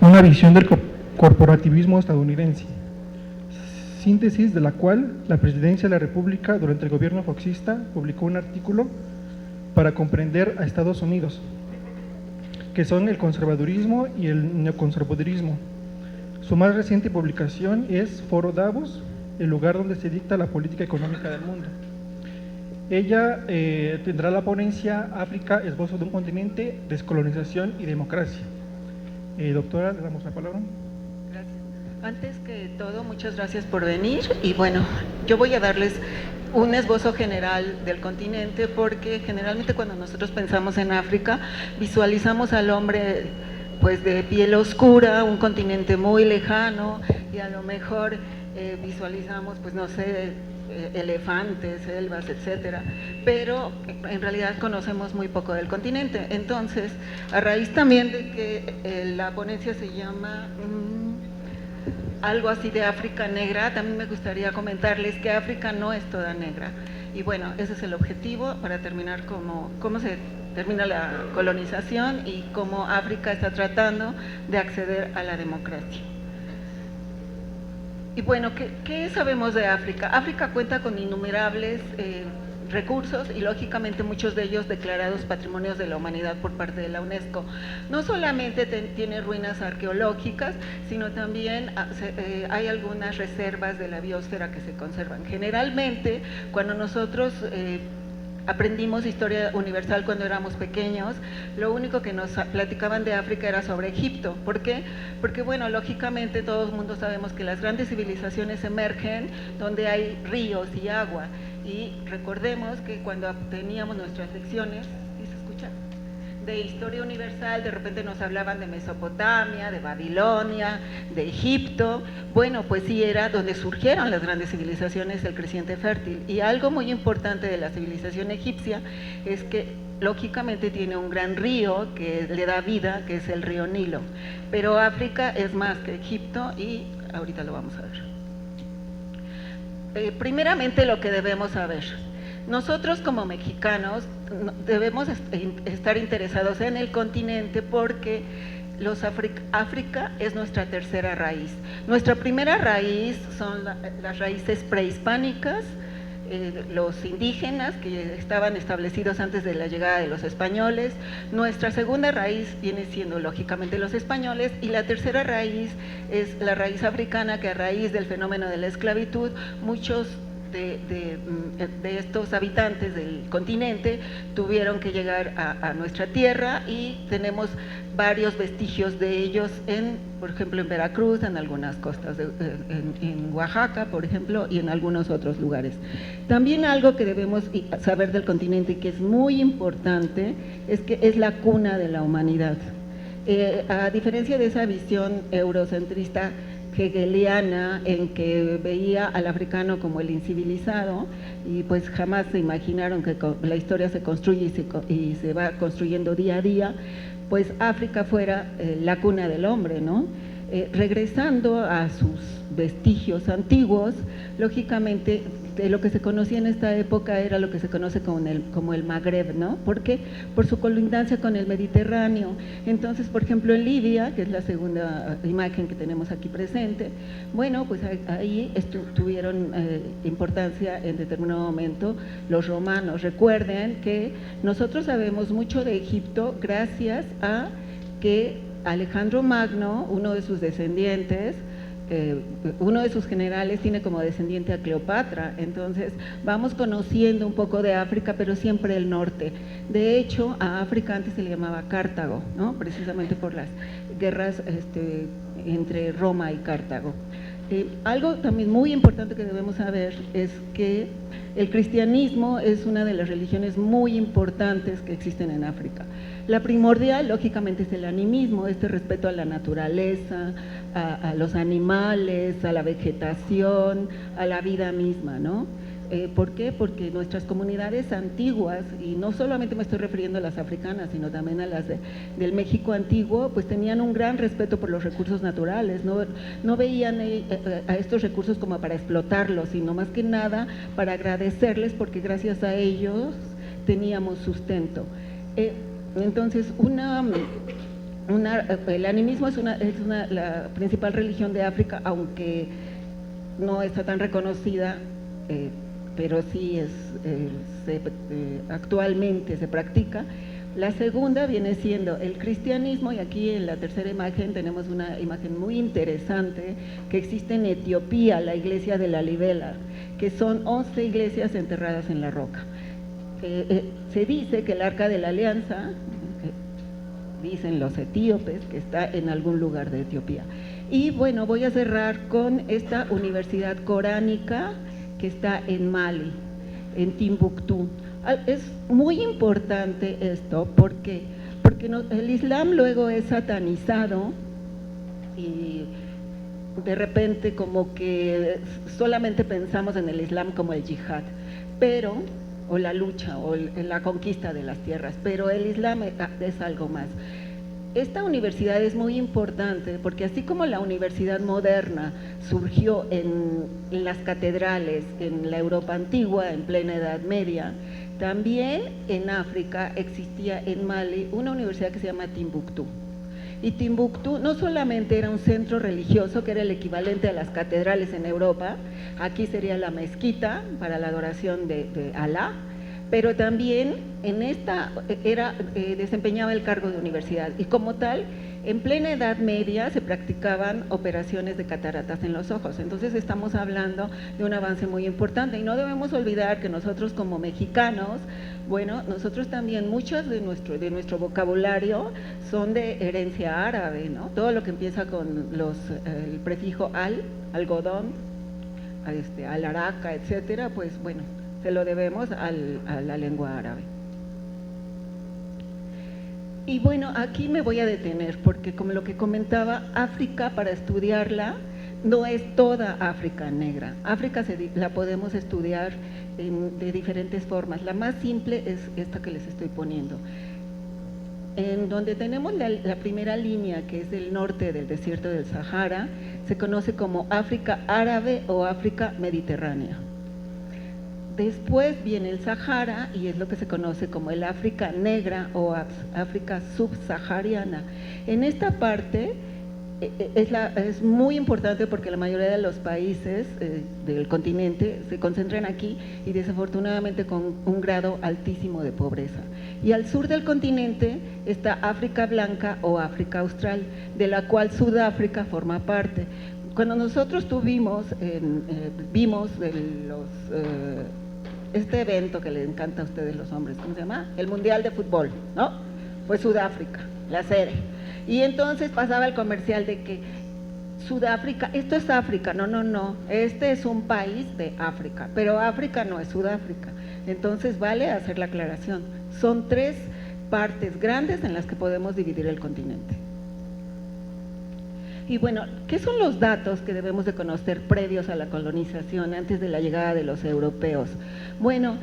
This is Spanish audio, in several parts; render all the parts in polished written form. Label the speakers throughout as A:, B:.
A: una visión del corporativismo estadounidense, síntesis de la cual la Presidencia de la República durante el gobierno foxista publicó un artículo para comprender a Estados Unidos, que son el conservadurismo y el neoconservadurismo. Su más reciente publicación es Foro Davos, el lugar donde se dicta la política económica del mundo. Ella tendrá la ponencia África, esbozo de un continente, descolonización y democracia. Doctora, le damos la palabra.
B: Gracias. Antes que todo, muchas gracias por venir y bueno, yo voy a darles un esbozo general del continente porque generalmente cuando nosotros pensamos en África visualizamos al hombre pues de piel oscura, un continente muy lejano y a lo mejor visualizamos pues no sé, elefantes, selvas, etcétera, pero en realidad conocemos muy poco del continente. Entonces, a raíz también de que la ponencia se llama algo así de África negra, también me gustaría comentarles que África no es toda negra. Y bueno, ese es el objetivo para terminar cómo se termina la colonización y cómo África está tratando de acceder a la democracia. Y bueno, ¿qué sabemos de África? África cuenta con innumerables recursos y lógicamente muchos de ellos declarados patrimonios de la humanidad por parte de la UNESCO. No solamente tiene ruinas arqueológicas, sino también hay algunas reservas de la biosfera que se conservan. Generalmente, cuando nosotros aprendimos historia universal cuando éramos pequeños, lo único que nos platicaban de África era sobre Egipto. ¿Por qué? Porque bueno, lógicamente todo el mundo sabemos que las grandes civilizaciones emergen donde hay ríos y agua, y recordemos que cuando teníamos nuestras lecciones, ¿sí se escucha?, de historia universal, de repente nos hablaban de Mesopotamia, de Babilonia, de Egipto. Bueno, pues sí, era donde surgieron las grandes civilizaciones del creciente fértil. Y algo muy importante de la civilización egipcia es que lógicamente tiene un gran río que le da vida, que es el río Nilo. Pero África es más que Egipto y ahorita lo vamos a ver. Primeramente, lo que debemos saber. Nosotros como mexicanos debemos estar interesados en el continente porque África es nuestra tercera raíz. Nuestra primera raíz son las raíces prehispánicas, los indígenas que estaban establecidos antes de la llegada de los españoles. Nuestra segunda raíz viene siendo lógicamente los españoles, y la tercera raíz es la raíz africana, que a raíz del fenómeno de la esclavitud muchos de estos habitantes del continente tuvieron que llegar a nuestra tierra, y tenemos varios vestigios de ellos por ejemplo, en Veracruz, en algunas costas, en Oaxaca, por ejemplo, y en algunos otros lugares. También algo que debemos saber del continente, que es muy importante, es que es la cuna de la humanidad. A diferencia de esa visión eurocentrista hegeliana en que veía al africano como el incivilizado, y pues jamás se imaginaron que la historia se construye y se va construyendo día a día, pues África fuera la cuna del hombre, ¿no? Regresando a sus vestigios antiguos, lógicamente lo que se conocía en esta época era lo que se conoce como el Magreb, ¿no? ¿Por qué? Por su colindancia con el Mediterráneo. Entonces, por ejemplo, en Libia, que es la segunda imagen que tenemos aquí presente, bueno, pues ahí tuvieron importancia en determinado momento los romanos. Recuerden que nosotros sabemos mucho de Egipto gracias a que Alejandro Magno, uno de sus descendientes, uno de sus generales tiene como descendiente a Cleopatra. Entonces vamos conociendo un poco de África, pero siempre el norte. De hecho, a África antes se le llamaba Cartago, ¿no? Precisamente por las guerras entre Roma y Cartago. Algo también muy importante que debemos saber es que el cristianismo es una de las religiones muy importantes que existen en África. La primordial, lógicamente, es el animismo, este respeto a la naturaleza, a los animales, a la vegetación, a la vida misma, ¿no? ¿Por qué? Porque nuestras comunidades antiguas, y no solamente me estoy refiriendo a las africanas, sino también a las del México antiguo, pues tenían un gran respeto por los recursos naturales, no veían a estos recursos como para explotarlos, sino más que nada para agradecerles, porque gracias a ellos teníamos sustento. Entonces, el animismo es la principal religión de África, aunque no está tan reconocida, pero sí actualmente se practica. La segunda viene siendo el cristianismo, y aquí en la tercera imagen tenemos una imagen muy interesante que existe en Etiopía, la iglesia de la Libela, que son 11 iglesias enterradas en la roca. Se dice que el Arca de la Alianza, dicen los etíopes, que está en algún lugar de Etiopía. Y bueno, voy a cerrar con esta universidad coránica que está en Mali, en Timbuktu. Es muy importante esto porque el Islam luego es satanizado y de repente como que solamente pensamos en el Islam como el yihad, o la lucha o la conquista de las tierras, pero el Islam es algo más. Esta universidad es muy importante porque así como la universidad moderna surgió en las catedrales, en la Europa antigua, en plena Edad Media, también en África existía en Mali una universidad que se llama Timbuktu. Y Timbuktu no solamente era un centro religioso, que era el equivalente a las catedrales en Europa, aquí sería la mezquita para la adoración de Alá, pero también en esta desempeñaba el cargo de universidad, y como tal, en plena Edad Media se practicaban operaciones de cataratas en los ojos. Entonces estamos hablando de un avance muy importante, y no debemos olvidar que nosotros como mexicanos, bueno, nosotros también muchos de nuestro vocabulario son de herencia árabe, ¿no? Todo lo que empieza con el prefijo algodón, alaraca, etcétera, pues bueno, se lo debemos a la lengua árabe. Y bueno, aquí me voy a detener porque, como lo que comentaba, África, para estudiarla, no es toda África negra. África la podemos estudiar de diferentes formas. La más simple es esta que les estoy poniendo. En donde tenemos la primera línea, que es del norte del desierto del Sahara, se conoce como África árabe o África mediterránea. Después viene el Sahara, y es lo que se conoce como el África negra o África subsahariana. En esta parte es muy importante porque la mayoría de los países del continente se concentran aquí, y desafortunadamente con un grado altísimo de pobreza. Y al sur del continente está África blanca o África austral, de la cual Sudáfrica forma parte. Cuando nosotros vimos este evento que les encanta a ustedes los hombres, ¿cómo se llama? El Mundial de Fútbol, ¿no? Fue Sudáfrica, la sede. Y entonces pasaba el comercial de que Sudáfrica, esto es África, no, este es un país de África, pero África no es Sudáfrica. Entonces vale hacer la aclaración. Son 3 partes grandes en las que podemos dividir el continente. Y bueno, ¿qué son los datos que debemos de conocer previos a la colonización, antes de la llegada de los europeos? Bueno,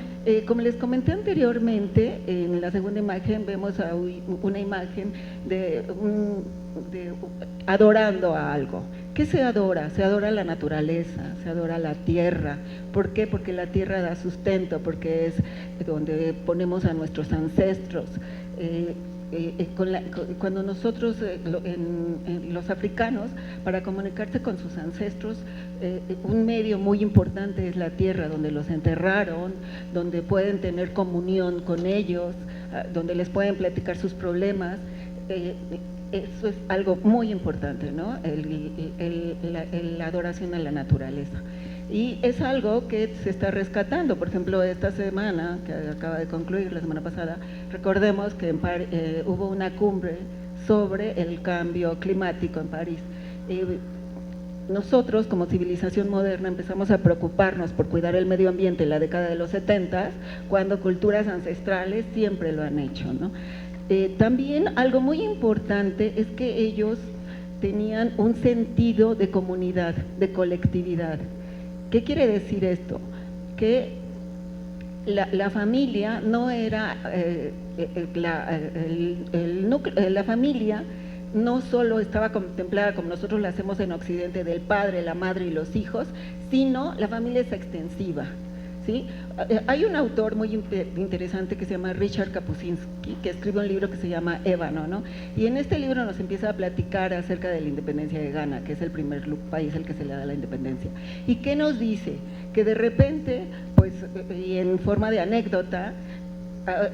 B: como les comenté anteriormente, en la segunda imagen vemos una imagen de adorando a algo. ¿Qué se adora? Se adora la naturaleza, se adora la tierra. ¿Por qué? Porque la tierra da sustento, porque es donde ponemos a nuestros ancestros. Cuando nosotros, los africanos, para comunicarse con sus ancestros, un medio muy importante es la tierra, donde los enterraron, donde pueden tener comunión con ellos, donde les pueden platicar sus problemas. Eso es algo muy importante, ¿no? La adoración a la naturaleza. Y es algo que se está rescatando. Por ejemplo, esta semana, que acaba de concluir, la semana pasada, recordemos que hubo una cumbre sobre el cambio climático en París. Nosotros, como civilización moderna, empezamos a preocuparnos por cuidar el medio ambiente en la década de los 70, cuando culturas ancestrales siempre lo han hecho, ¿no? También algo muy importante es que ellos tenían un sentido de comunidad, de colectividad. ¿Qué quiere decir esto? Que la familia no era, la familia no solo estaba contemplada como nosotros la hacemos en Occidente, del padre, la madre y los hijos, sino la familia es extensiva. ¿sí? Hay un autor muy interesante que se llama Richard Kapuscinski, que escribe un libro que se llama Ébano, ¿no? Y en este libro nos empieza a platicar acerca de la independencia de Ghana, que es el primer país al que se le da la independencia. ¿Y qué nos dice? Que de repente, pues, y en forma de anécdota,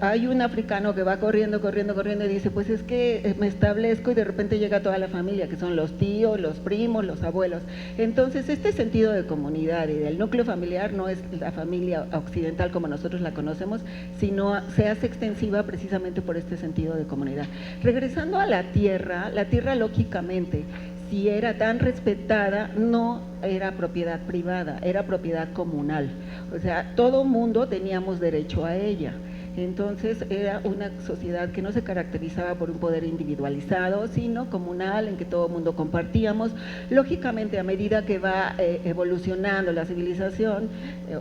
B: hay un africano que va corriendo y dice, pues es que me establezco y de repente llega toda la familia, que son los tíos, los primos, los abuelos. Entonces, este sentido de comunidad y del núcleo familiar no es la familia occidental como nosotros la conocemos, sino se hace extensiva precisamente por este sentido de comunidad. Regresando a la tierra lógicamente, si era tan respetada, no era propiedad privada, era propiedad comunal. O sea, todo mundo teníamos derecho a ella. Entonces era una sociedad que no se caracterizaba por un poder individualizado, sino comunal, en que todo el mundo compartíamos. Lógicamente, a medida que va evolucionando la civilización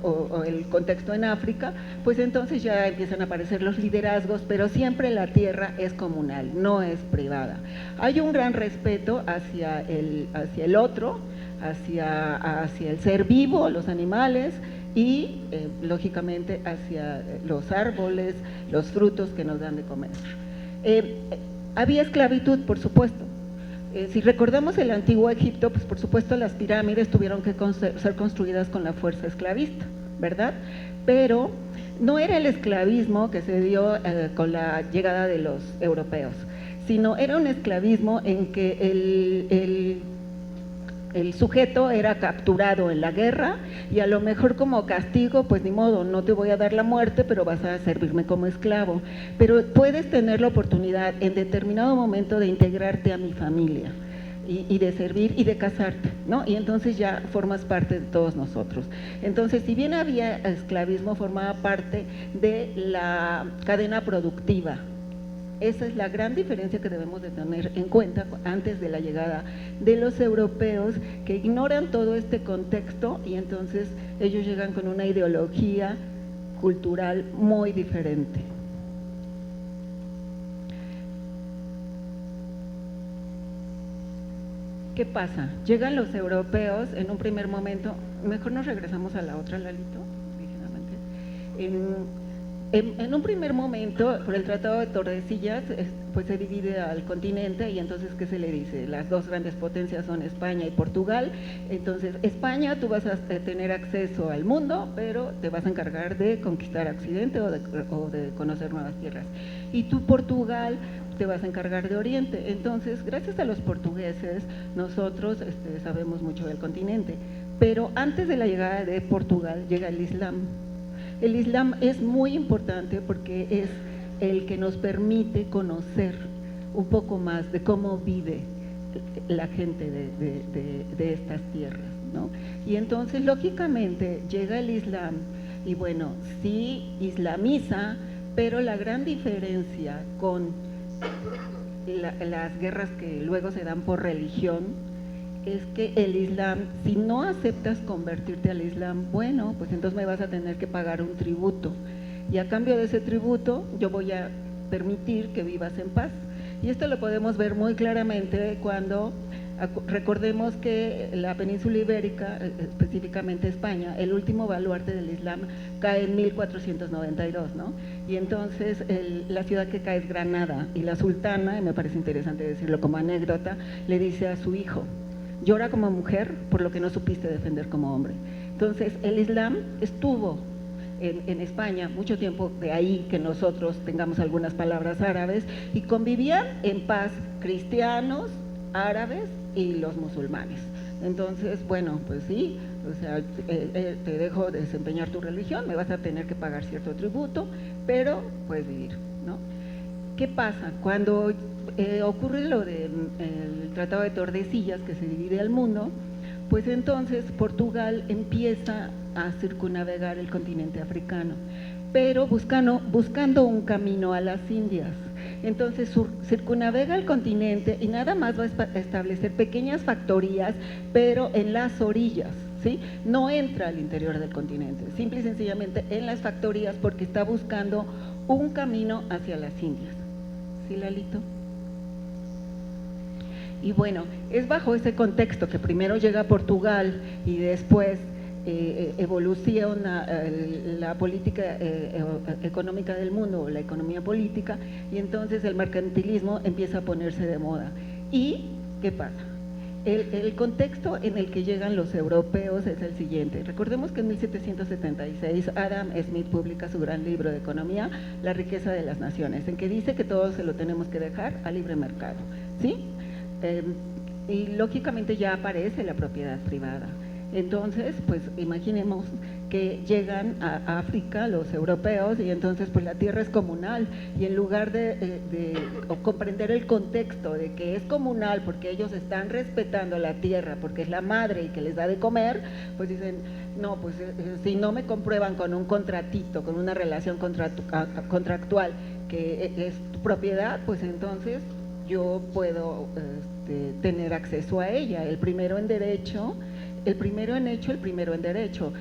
B: o el contexto en África, pues entonces ya empiezan a aparecer los liderazgos, pero siempre la tierra es comunal, no es privada. Hay un gran respeto hacia el otro, hacia el ser vivo, los animales, y lógicamente hacia los árboles, los frutos que nos dan de comer. Había esclavitud, por supuesto. Si recordamos el antiguo Egipto, pues por supuesto las pirámides tuvieron que ser construidas con la fuerza esclavista, ¿verdad? Pero no era el esclavismo que se dio con la llegada de los europeos, sino era un esclavismo en que el sujeto era capturado en la guerra y a lo mejor como castigo, pues ni modo, no te voy a dar la muerte, pero vas a servirme como esclavo. Pero puedes tener la oportunidad en determinado momento de integrarte a mi familia y de servir y de casarte, ¿no? Y entonces ya formas parte de todos nosotros. Entonces, si bien había esclavismo, formaba parte de la cadena productiva. Esa es la gran diferencia que debemos de tener en cuenta antes de la llegada de los europeos, que ignoran todo este contexto y entonces ellos llegan con una ideología cultural muy diferente. ¿Qué pasa? Llegan los europeos en un primer momento, mejor nos regresamos a la otra, Lalito, ligeramente. En un primer momento, por el Tratado de Tordesillas, pues se divide al continente y entonces, ¿qué se le dice? Las dos grandes potencias son España y Portugal. Entonces, España, tú vas a tener acceso al mundo, pero te vas a encargar de conquistar Occidente o de conocer nuevas tierras. Y tú, Portugal, te vas a encargar de Oriente. Entonces, gracias a los portugueses, nosotros sabemos mucho del continente. Pero antes de la llegada de Portugal, llega el Islam. El Islam es muy importante porque es el que nos permite conocer un poco más de cómo vive la gente de estas tierras, ¿no? Y entonces, lógicamente, llega el Islam y bueno, sí islamiza, pero la gran diferencia con las guerras que luego se dan por religión es que el Islam, si no aceptas convertirte al Islam, bueno, pues entonces me vas a tener que pagar un tributo y a cambio de ese tributo yo voy a permitir que vivas en paz. Y esto lo podemos ver muy claramente cuando recordemos que la península ibérica, específicamente España, el último baluarte del Islam cae en 1492, ¿no? Y entonces la ciudad que cae es Granada y la sultana, y me parece interesante decirlo como anécdota, le dice a su hijo: llora como mujer por lo que no supiste defender como hombre. Entonces, el Islam estuvo en España mucho tiempo, de ahí que nosotros tengamos algunas palabras árabes, y convivían en paz cristianos, árabes y los musulmanes. Entonces, bueno, pues sí, o sea, te dejo desempeñar tu religión, me vas a tener que pagar cierto tributo, pero puedes vivir, ¿no? ¿Qué pasa? Cuando ocurre lo del Tratado de Tordesillas, que se divide el mundo, pues entonces Portugal empieza a circunnavegar el continente africano, pero buscando un camino a las Indias. Entonces circunnavega el continente y nada más va a establecer pequeñas factorías, pero en las orillas, ¿sí? No entra al interior del continente, simple y sencillamente en las factorías, porque está buscando un camino hacia las Indias. ¿Sí, Lalito? Y bueno, es bajo ese contexto que primero llega Portugal y después evoluciona la política económica del mundo, la economía política, y entonces el mercantilismo empieza a ponerse de moda. ¿Y qué pasa? El contexto en el que llegan los europeos es el siguiente. Recordemos que en 1776 Adam Smith publica su gran libro de economía, La riqueza de las naciones, en que dice que todo se lo tenemos que dejar al libre mercado, ¿sí? Y lógicamente ya aparece la propiedad privada. Entonces, pues imaginemos que llegan a África los europeos y entonces pues la tierra es comunal, y en lugar de comprender el contexto de que es comunal porque ellos están respetando la tierra porque es la madre y que les da de comer, pues dicen, no, pues si no me comprueban con un contratito, con una relación contractual que es tu propiedad, pues entonces yo puedo tener acceso a ella. El primero en derecho, el primero en hecho, el primero en derecho.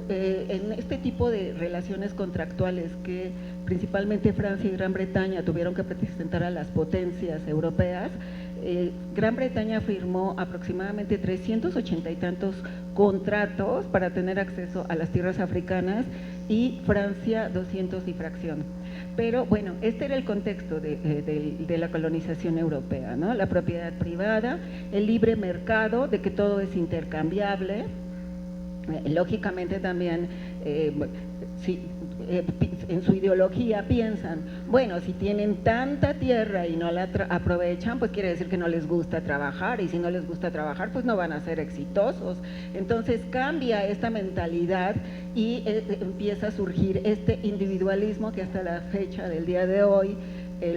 B: En este tipo de relaciones contractuales que principalmente Francia y Gran Bretaña tuvieron que presentar a las potencias europeas, Gran Bretaña firmó aproximadamente 380 y tantos contratos para tener acceso a las tierras africanas y Francia 200 y fracción. Pero bueno, este era el contexto de la colonización europea, ¿no? La propiedad privada, el libre mercado, de que todo es intercambiable. Lógicamente también, en su ideología piensan, bueno, si tienen tanta tierra y no la aprovechan, pues quiere decir que no les gusta trabajar, y si no les gusta trabajar, pues no van a ser exitosos. Entonces cambia esta mentalidad y empieza a surgir este individualismo que hasta la fecha del día de hoy,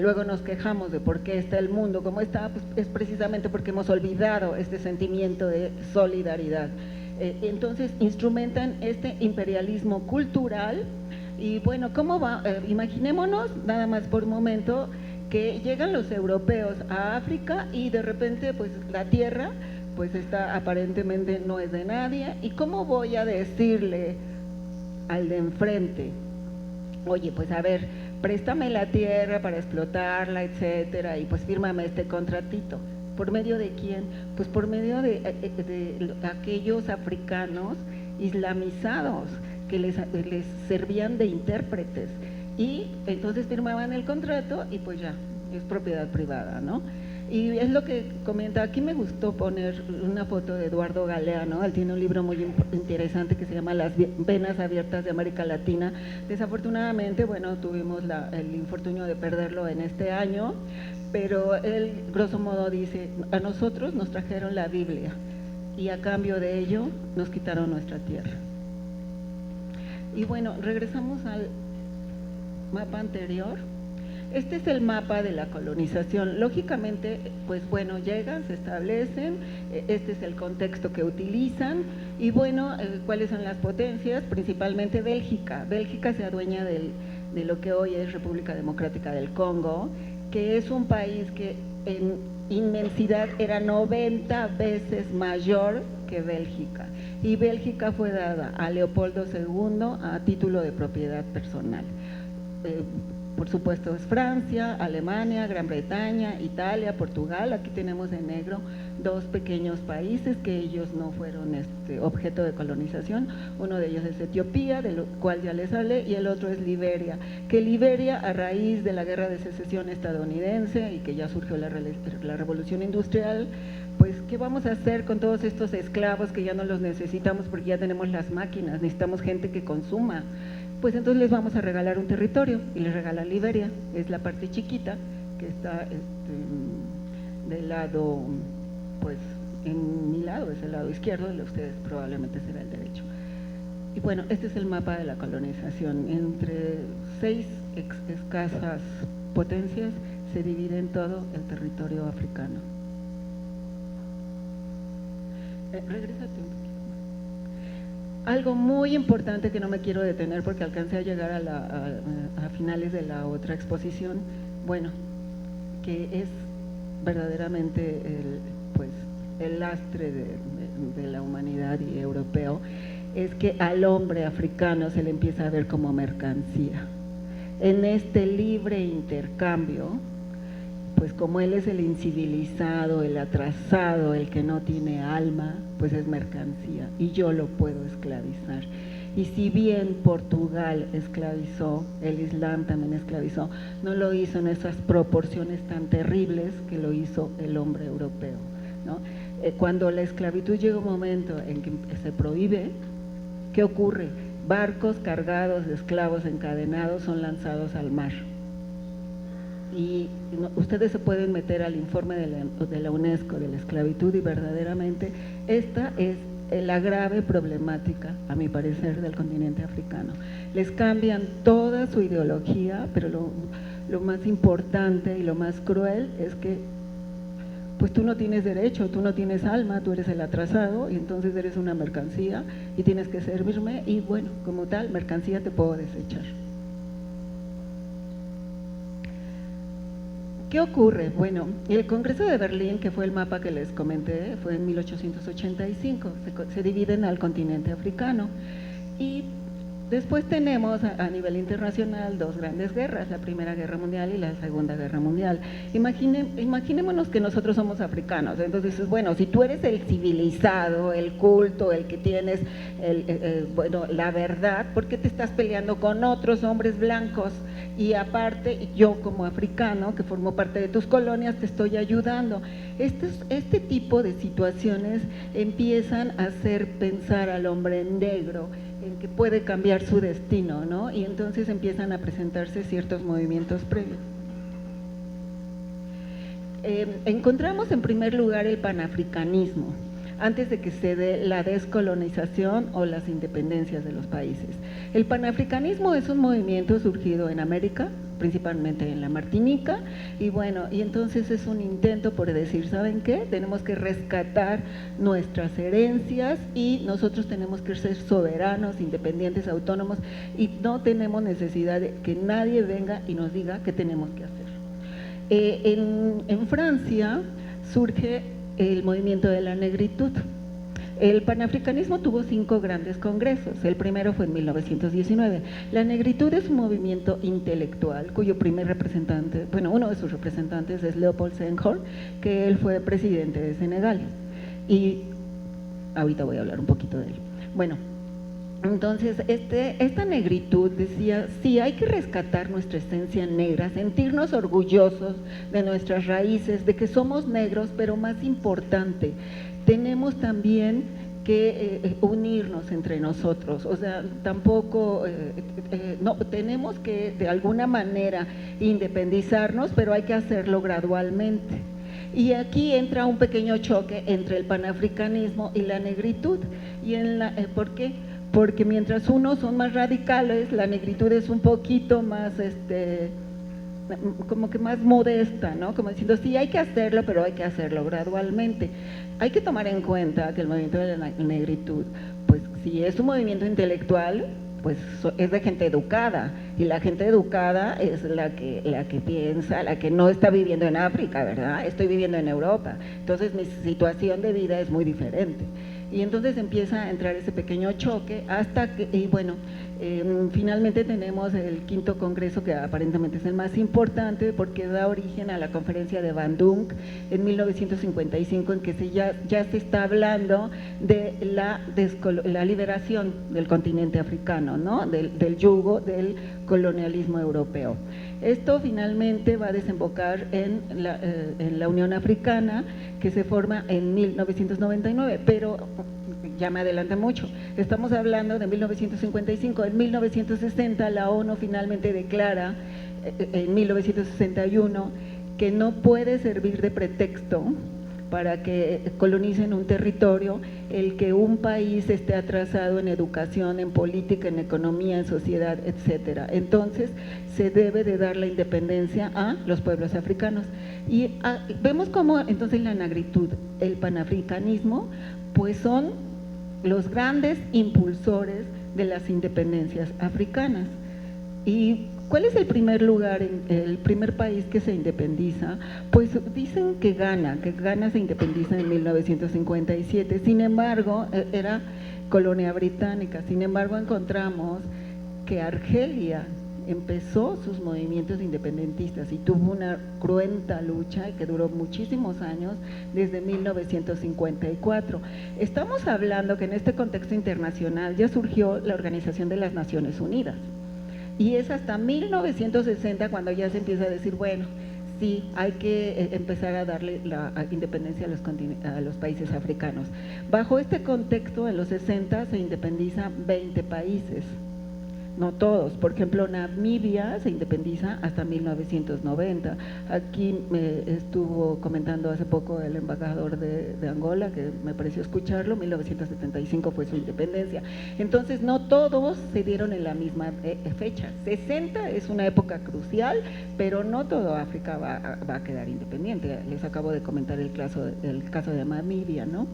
B: luego nos quejamos de por qué está el mundo como está, pues es precisamente porque hemos olvidado este sentimiento de solidaridad. Entonces instrumentan este imperialismo cultural. Y bueno, ¿cómo va? Imaginémonos, nada más por un momento, que llegan los europeos a África y de repente pues la tierra pues está aparentemente no es de nadie, y ¿cómo voy a decirle al de enfrente, oye, pues a ver, préstame la tierra para explotarla, etcétera, y pues fírmame este contratito? ¿Por medio de quién? Pues por medio de aquellos africanos islamizados que les servían de intérpretes, y entonces firmaban el contrato y pues ya, es propiedad privada, ¿no? Y es lo que comenta, aquí me gustó poner una foto de Eduardo Galeano, él tiene un libro muy interesante que se llama Las venas abiertas de América Latina. Desafortunadamente, bueno, tuvimos el infortunio de perderlo en este año, pero él, grosso modo, dice, a nosotros nos trajeron la Biblia y a cambio de ello nos quitaron nuestra tierra. Y bueno, regresamos al mapa anterior. Este es el mapa de la colonización. Lógicamente, pues bueno, llegan, se establecen, este es el contexto que utilizan, y bueno, ¿cuáles son las potencias? Principalmente Bélgica. Bélgica se adueña de lo que hoy es República Democrática del Congo, que es un país que en inmensidad era 90 veces mayor que Bélgica, y Bélgica fue dada a Leopoldo II a título de propiedad personal. Por supuesto es Francia, Alemania, Gran Bretaña, Italia, Portugal. Aquí tenemos en negro dos pequeños países que ellos no fueron objeto de colonización. Uno de ellos es Etiopía, de lo cual ya les hablé, y el otro es Liberia, que Liberia, a raíz de la guerra de secesión estadounidense y que ya surgió la revolución industrial, pues ¿qué vamos a hacer con todos estos esclavos que ya no los necesitamos porque ya tenemos las máquinas, necesitamos gente que consuma? Pues entonces les vamos a regalar un territorio, y les regalan Liberia, es la parte chiquita que está del lado, pues en mi lado es el lado izquierdo, el de ustedes probablemente será el derecho. Y bueno, este es el mapa de la colonización. Entre 6 escasas potencias se divide en todo el territorio africano. Regrésate un poquito. Algo muy importante que no me quiero detener porque alcancé a llegar a finales de la otra exposición, bueno, que es verdaderamente el lastre de la humanidad y europeo, es que al hombre africano se le empieza a ver como mercancía. En este libre intercambio, pues como él es el incivilizado, el atrasado, el que no tiene alma, pues es mercancía y yo lo puedo esclavizar. Y si bien Portugal esclavizó, el Islam también esclavizó, no lo hizo en esas proporciones tan terribles que lo hizo el hombre europeo, ¿no? Cuando la esclavitud llega un momento en que se prohíbe, ¿qué ocurre? Barcos cargados de esclavos encadenados son lanzados al mar. Y ustedes se pueden meter al informe de la UNESCO de la esclavitud y verdaderamente esta es la grave problemática, a mi parecer, del continente africano. Les cambian toda su ideología, pero lo más importante y lo más cruel es que pues tú no tienes derecho, tú no tienes alma, tú eres el atrasado y entonces eres una mercancía y tienes que servirme y bueno, como tal, mercancía te puedo desechar. ¿Qué ocurre? Bueno, el Congreso de Berlín, que fue el mapa que les comenté, fue en 1885, se dividen al continente africano y después tenemos a nivel internacional dos grandes guerras, la Primera Guerra Mundial y la Segunda Guerra Mundial. Imaginémonos que nosotros somos africanos, entonces dices, bueno, si tú eres el civilizado, el culto, el que tienes bueno, la verdad, ¿por qué te estás peleando con otros hombres blancos? Y aparte, yo como africano, que formo parte de tus colonias, te estoy ayudando. Este tipo de situaciones empiezan a hacer pensar al hombre negro en que puede cambiar su destino, ¿no? Y entonces empiezan a presentarse ciertos movimientos previos. Encontramos en primer lugar el panafricanismo, antes de que se dé la descolonización o las independencias de los países. El panafricanismo es un movimiento surgido en América, principalmente en la Martinica, y bueno, y entonces es un intento por decir, ¿saben qué? Tenemos que rescatar nuestras herencias y nosotros tenemos que ser soberanos, independientes, autónomos, y no tenemos necesidad de que nadie venga y nos diga qué tenemos que hacer. En Francia surge el movimiento de la negritud. El panafricanismo tuvo 5 grandes congresos, el primero fue en 1919. La negritud es un movimiento intelectual cuyo primer representante, bueno, uno de sus representantes es Léopold Senghor, que él fue presidente de Senegal y ahorita voy a hablar un poquito de él. Bueno, entonces esta negritud decía, sí, hay que rescatar nuestra esencia negra, sentirnos orgullosos de nuestras raíces, de que somos negros, pero más importante, tenemos también que unirnos entre nosotros, o sea, tampoco, no, tenemos que de alguna manera independizarnos, pero hay que hacerlo gradualmente. Y aquí entra un pequeño choque entre el panafricanismo y la negritud. Y ¿por qué? Porque mientras unos son más radicales, la negritud es un poquito más, como que más modesta, ¿no? Como diciendo, sí, hay que hacerlo, pero hay que hacerlo gradualmente. Hay que tomar en cuenta que el movimiento de la negritud, pues si es un movimiento intelectual, pues es de gente educada, y la gente educada es la que piensa, la que no está viviendo en África, ¿verdad? Estoy viviendo en Europa, entonces mi situación de vida es muy diferente. Y entonces empieza a entrar ese pequeño choque hasta que, y bueno, finalmente tenemos el 5º congreso, que aparentemente es el más importante porque da origen a la conferencia de Bandung en 1955, en que ya se está hablando de la liberación del continente africano, ¿no? del yugo del colonialismo europeo. Esto finalmente va a desembocar en la Unión Africana, que se forma en 1999, pero ya me adelanta mucho, estamos hablando de 1955, en 1960 la ONU finalmente declara, en 1961, que no puede servir de pretexto para que colonicen un territorio el que un país esté atrasado en educación, en política, en economía, en sociedad, etcétera. Entonces se debe de dar la independencia a los pueblos africanos y vemos cómo entonces la negritud, el panafricanismo, pues son los grandes impulsores de las independencias africanas. ¿Y cuál es el primer lugar, el primer país que se independiza? Pues dicen que Ghana se independiza en 1957, sin embargo era colonia británica, sin embargo encontramos que Argelia empezó sus movimientos independentistas y tuvo una cruenta lucha que duró muchísimos años, desde 1954. Estamos hablando que en este contexto internacional ya surgió la Organización de las Naciones Unidas, y es hasta 1960 cuando ya se empieza a decir, bueno, sí, hay que empezar a darle la independencia a los países africanos. Bajo este contexto, en los 60 se independizan 20 países, no todos. Por ejemplo, Namibia se independiza hasta 1990. Aquí estuvo comentando hace poco el embajador de Angola, que me pareció escucharlo, 1975 fue su independencia. Entonces, no todos se dieron en la misma fecha. 60 es una época crucial, pero no todo África va a quedar independiente. Les acabo de comentar el caso de Namibia, ¿no?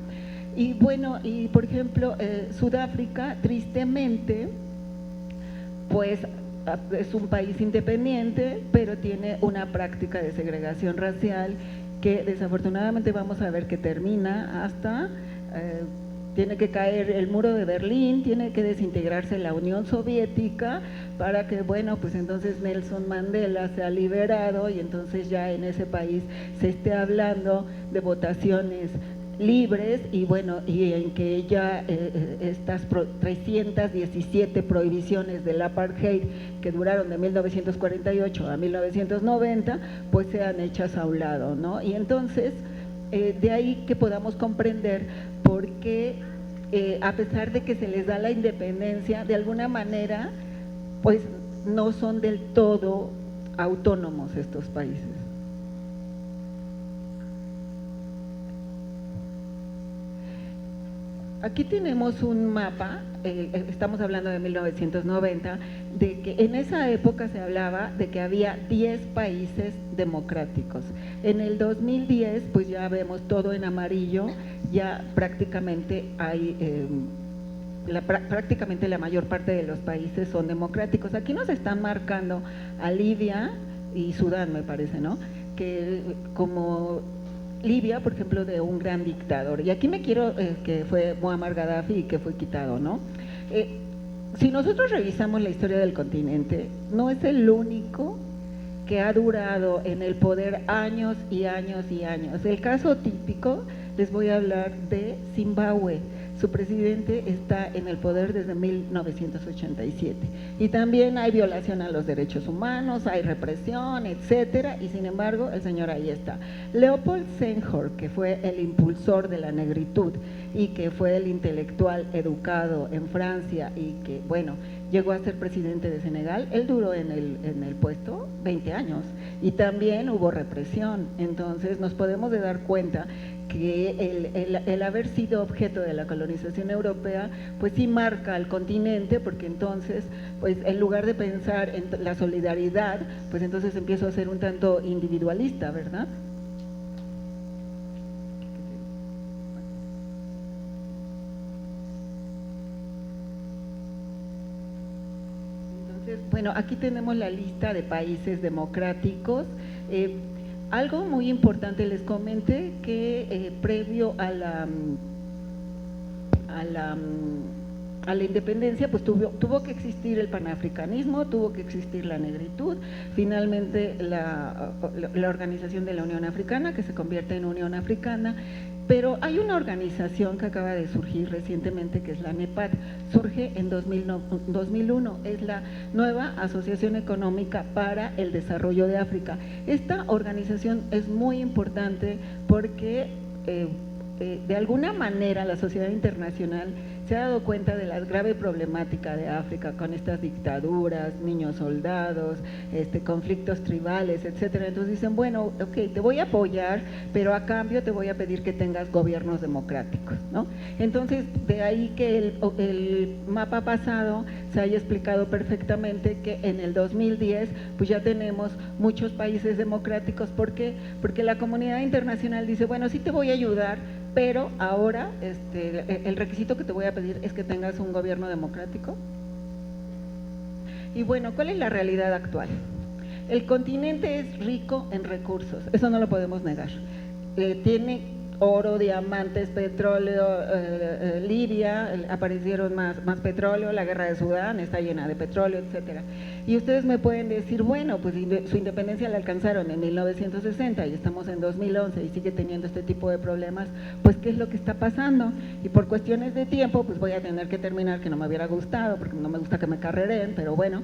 B: Y bueno, y por ejemplo, Sudáfrica, tristemente, pues es un país independiente, pero tiene una práctica de segregación racial que desafortunadamente vamos a ver que termina hasta, tiene que caer el muro de Berlín, tiene que desintegrarse la Unión Soviética para que, bueno, pues entonces Nelson Mandela sea liberado y entonces ya en ese país se esté hablando de votaciones libres y bueno, y en que ya estas 317 prohibiciones del apartheid que duraron de 1948 a 1990 pues sean hechas a un lado, ¿no? Y entonces de ahí que podamos comprender por qué a pesar de que se les da la independencia, de alguna manera pues no son del todo autónomos estos países. Aquí tenemos un mapa, estamos hablando de 1990, de que en esa época se hablaba de que había 10 países democráticos. En el 2010, pues ya vemos todo en amarillo, ya prácticamente hay… prácticamente la mayor parte de los países son democráticos. Aquí nos están marcando a Libia y Sudán, me parece, ¿no? Que como Libia, por ejemplo, de un gran dictador. Y aquí me quiero, que fue Muammar Gaddafi y que fue quitado, ¿no? Si nosotros revisamos la historia del continente, no es el único que ha durado en el poder años y años y años. El caso típico, les voy a hablar de Zimbabue. Su presidente está en el poder desde 1987 y también hay violación a los derechos humanos, hay represión, etcétera, y sin embargo el señor ahí está. Leopold Senghor, que fue el impulsor de la negritud y que fue el intelectual educado en Francia y que, bueno, llegó a ser presidente de Senegal, él duró en el puesto 20 años y también hubo represión. Entonces nos podemos dar cuenta que el haber sido objeto de la colonización europea, pues sí marca al continente, porque entonces, pues en lugar de pensar en la solidaridad, pues entonces empiezo a ser un tanto individualista, ¿verdad? Entonces, bueno, aquí tenemos la lista de países democráticos. Algo muy importante, les comenté que previo a la independencia, pues tuvo que existir el panafricanismo, tuvo que existir la negritud, finalmente la organización de la Unión Africana, que se convierte en Unión Africana. Pero hay una organización que acaba de surgir recientemente, que es la NEPAD, surge en 2001, es la nueva Asociación Económica para el Desarrollo de África. Esta organización es muy importante porque de alguna manera la sociedad internacional se ha dado cuenta de la grave problemática de África con estas dictaduras, niños soldados, conflictos tribales, etcétera. Entonces dicen, bueno, ok, te voy a apoyar, pero a cambio te voy a pedir que tengas gobiernos democráticos, ¿no? Entonces, de ahí que el mapa pasado se haya explicado perfectamente que en el 2010 pues ya tenemos muchos países democráticos. ¿Por qué? Porque la comunidad internacional dice, bueno, sí te voy a ayudar, pero ahora el requisito que te voy a pedir es que tengas un gobierno democrático. Y bueno, ¿cuál es la realidad actual? El continente es rico en recursos, eso no lo podemos negar. Tiene oro, diamantes, petróleo, Libia, aparecieron más petróleo, la guerra de Sudán está llena de petróleo, etcétera. Y ustedes me pueden decir, bueno, pues su independencia la alcanzaron en 1960 y estamos en 2011 y sigue teniendo este tipo de problemas, pues ¿qué es lo que está pasando? Y por cuestiones de tiempo, pues voy a tener que terminar, que no me hubiera gustado, porque no me gusta que me carreren, pero bueno,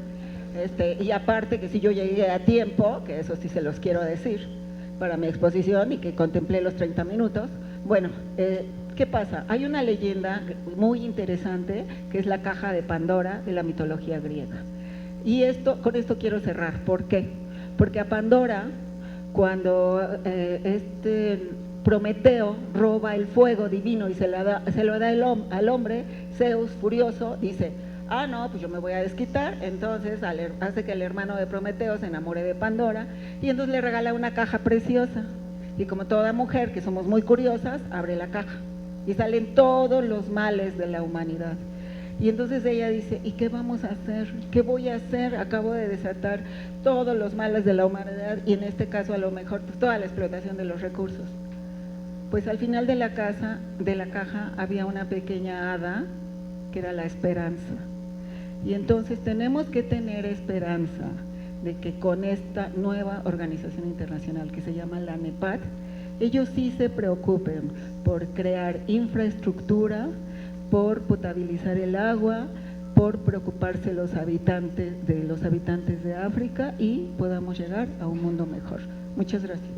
B: y aparte que si yo llegué a tiempo, que eso sí se los quiero decir, para mi exposición y que contemplé los 30 minutos, bueno, ¿qué pasa? Hay una leyenda muy interesante que es la caja de Pandora de la mitología griega. Y con esto quiero cerrar. ¿Por qué? Porque a Pandora, cuando Prometeo roba el fuego divino y se lo da al hombre, Zeus, furioso, dice: ah, no, pues yo me voy a desquitar. Entonces hace que el hermano de Prometeo se enamore de Pandora y entonces le regala una caja preciosa. Y como toda mujer, que somos muy curiosas, abre la caja y salen todos los males de la humanidad. Y entonces ella dice: ¿y qué vamos a hacer? ¿Qué voy a hacer? Acabo de desatar todos los males de la humanidad y en este caso a lo mejor pues, toda la explotación de los recursos. Pues al final de la caja había una pequeña hada que era la esperanza. Y entonces tenemos que tener esperanza de que con esta nueva organización internacional que se llama la NEPAD, ellos sí se preocupen por crear infraestructura, por potabilizar el agua, por preocuparse de los habitantes de África y podamos llegar a un mundo mejor. Muchas gracias.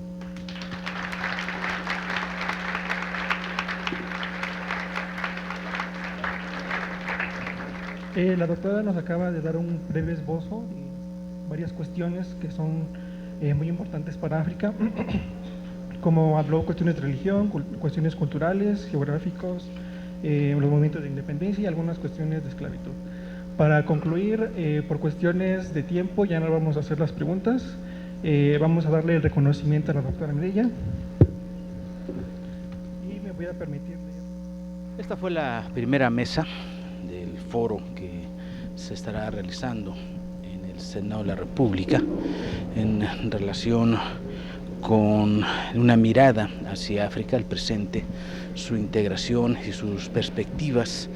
A: La doctora nos acaba de dar un breve esbozo de varias cuestiones que son muy importantes para África, como habló cuestiones de religión, cuestiones culturales, geográficos, los movimientos de independencia y algunas cuestiones de esclavitud. Para concluir, por cuestiones de tiempo, ya no vamos a hacer las preguntas, vamos a darle el reconocimiento a la doctora Mireya y me voy a permitir leer.
C: Esta fue la primera mesa del foro que se estará realizando en el Senado de la República en relación con una mirada hacia África, el presente, su integración y sus perspectivas